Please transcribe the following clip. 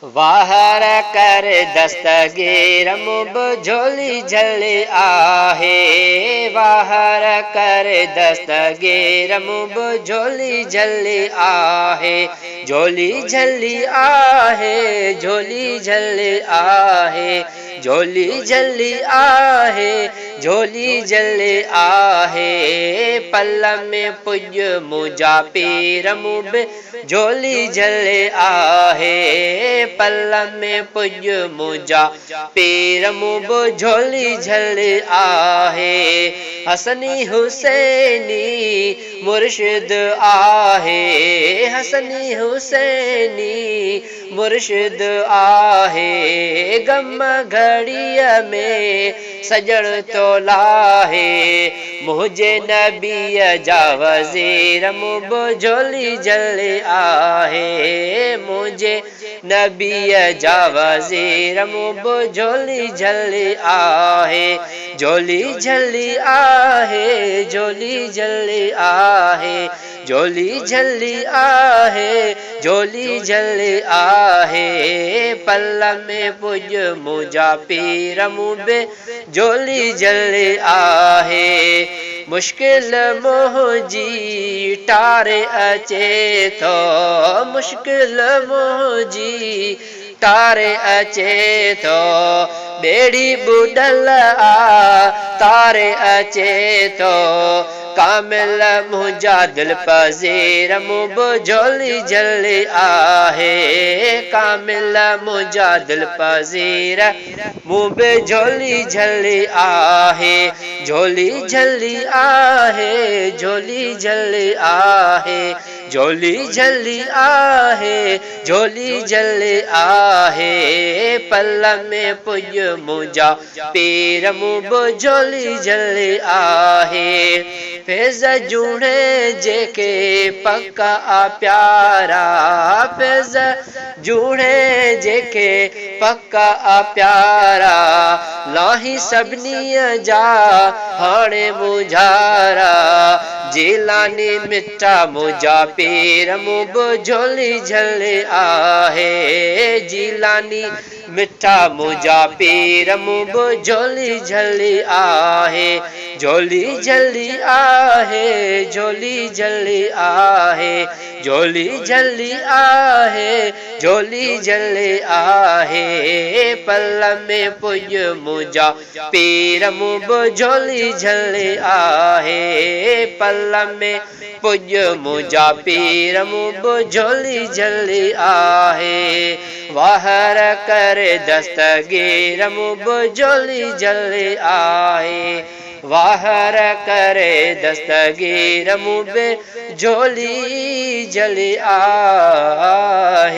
वाहर कर दस्तगीर मुब झोली झली आहे। वाहर कर दस्तगीर मुब झोली झली आहे। झोली झली आहे, झोली झली आहे, झोली झली आहे, झोली झली आहे। पल में पुज मुझा पीर मुब झोली झली आहे। पल में पुज मुझा पीर मुब झोली झली आहे। हसनी हुसैनी मुर्शिद आहे। हसनी हुसैनी मुर्शिद आहे। गम घड़िया में सजण तो लाहे। मुझे नबी जा वज़ीर मुब झोली झली आहे। मुझे नबी जा वज़ीर मुब झोली झली आहे। झोली झली आहे, झोली झली आहे, झोली झली आहे, झोली झली आहे। पल में पुज मुझा पीर मुब झोली झली आहे। मुश्किल मुझी टारे अचे तो, मुश्किल मुझी टारे अचे तो। बेड़ी बुडल आ तारे अचे तो। कामिल मुझा दिल पज़ीर मुब झोली झली आहे। कामिल मुझा दिल पज़ीर मुब झोली झली आहे। झोली झली आहे, झोली झली आहे, झोली झली आहे, झोली झली आहे। पल में पुज मुझा पीर मुब झोली झली आहे। फैज़ जूणे जेके पक्का प्यारा। फैज़ जूणे जेके पक्का प्यारा। लाही सभिनी जा हाणे मुझारा। जिलानी मिठा मुझा पीर मुब झोली झली आहे। जिलानी मिठा मुझा पीर मुब झोली झली आहे। झोली झली आहे, झोली झली आहे, झोली झली आहे, झोली झली आहे। पल में पुज मुझा पीर मुब झोली झली आहे। पल में पुज मुझा पीर मुब झोली झली आहे। वाहर कर दस्तगीर मुब झोली झली आहे। वाहर करे दस्तगीर मुब झोली झली आहे।